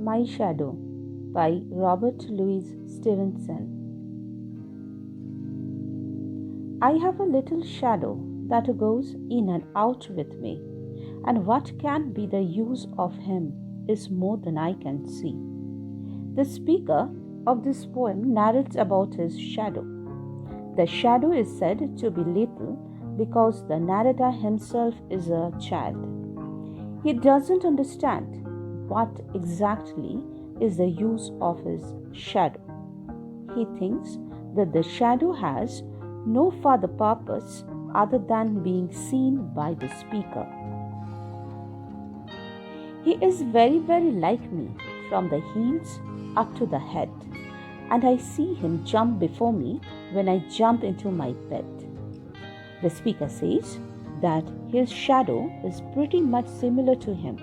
My Shadow by Robert Louis Stevenson. I have a little shadow that goes in and out with me, and what can be the use of him is more than I can see. The speaker of this poem narrates about his shadow. The shadow is said to be little because the narrator himself is a child. He doesn't understand what exactly is the use of his shadow. He thinks that the shadow has no further purpose other than being seen by the speaker. He is very, very like me from the heels up to the head, and I see him jump before me when I jump into my bed. The speaker says that his shadow is pretty much similar to him.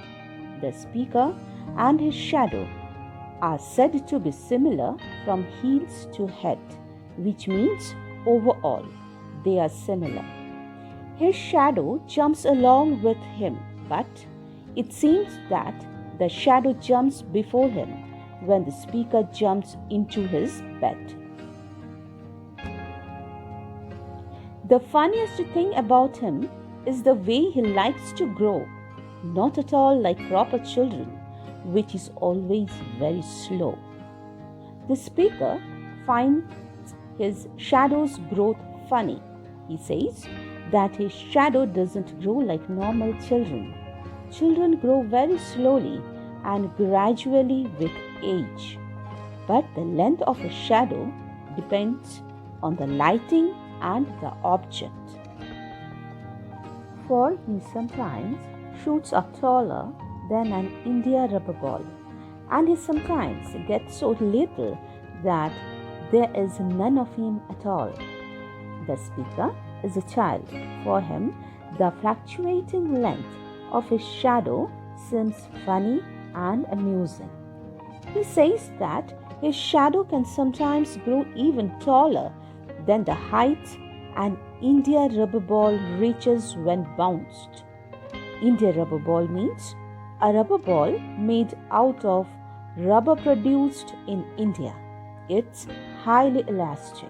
The speaker and his shadow are said to be similar from heels to head, which means overall they are similar. His shadow jumps along with him, but it seems that the shadow jumps before him when the speaker jumps into his bed. The funniest thing about him is the way he likes to grow, not at all like proper children, which is always very slow. The speaker finds his shadow's growth funny. He says that his shadow doesn't grow like normal children. Children grow very slowly and gradually with age, but the length of a shadow depends on the lighting and the object. For he sometimes shoots up taller than an India rubber ball, and he sometimes gets so little that there is none of him at all. The speaker is a child. For him, the fluctuating length of his shadow seems funny and amusing. He says that his shadow can sometimes grow even taller than the height an India rubber ball reaches when bounced. India rubber ball means a rubber ball made out of rubber produced in India. It's highly elastic.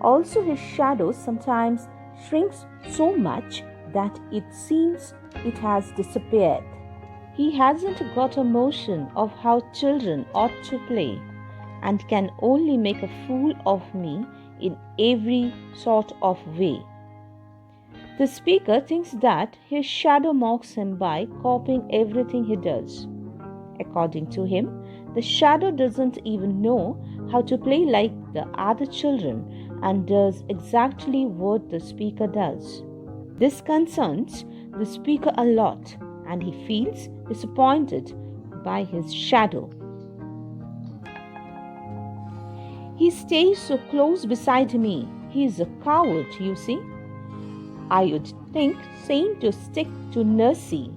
Also, his shadow sometimes shrinks so much that it seems it has disappeared. He hasn't got a notion of how children ought to play and can only make a fool of me in every sort of way. The speaker thinks that his shadow mocks him by copying everything he does. According to him, the shadow doesn't even know how to play like the other children and does exactly what the speaker does. This concerns the speaker a lot, and he feels disappointed by his shadow. He stays so close beside me. He is a coward, you see. I would think same to stick to Nursie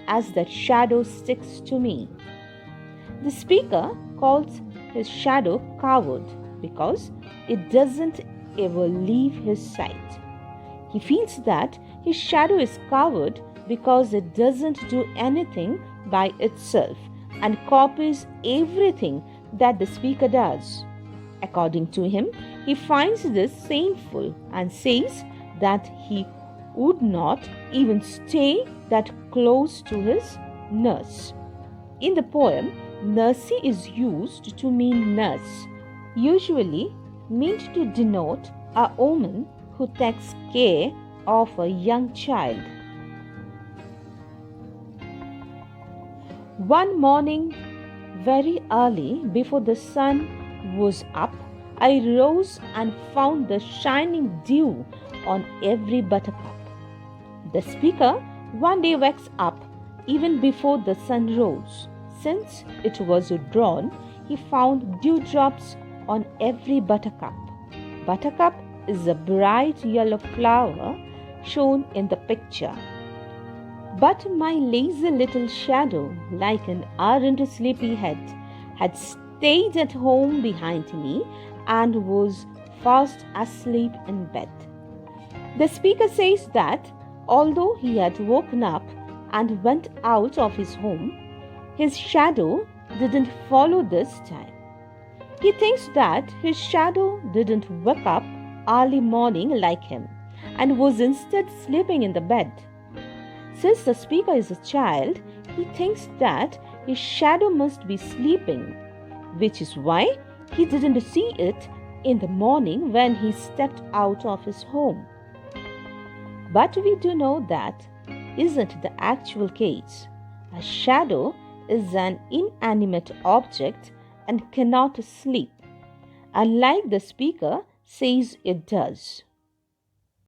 as that shadow sticks to me. The speaker calls his shadow coward because it doesn't ever leave his sight. He feels that his shadow is coward because it doesn't do anything by itself and copies everything that the speaker does. According to him, he finds this shameful and says that he would not even stay that close to his nurse. In the poem, nursie is used to mean nurse, usually meant to denote a woman who takes care of a young child. One morning, very early, before the sun was up, I rose and found the shining dew on every buttercup. The speaker one day wakes up even before the sun rose. Since it was dawn, he found dewdrops on every buttercup. Buttercup is a bright yellow flower shown in the picture. But my lazy little shadow, like an ardent sleepyhead, had stayed at home behind me and was fast asleep in bed. The speaker says that although he had woken up and went out of his home, his shadow didn't follow this time. He thinks that his shadow didn't wake up early morning like him and was instead sleeping in the bed. Since the speaker is a child, he thinks that his shadow must be sleeping, which is why he didn't see it in the morning when he stepped out of his home. But we do know that isn't the actual case. A shadow is an inanimate object and cannot sleep, unlike the speaker says it does.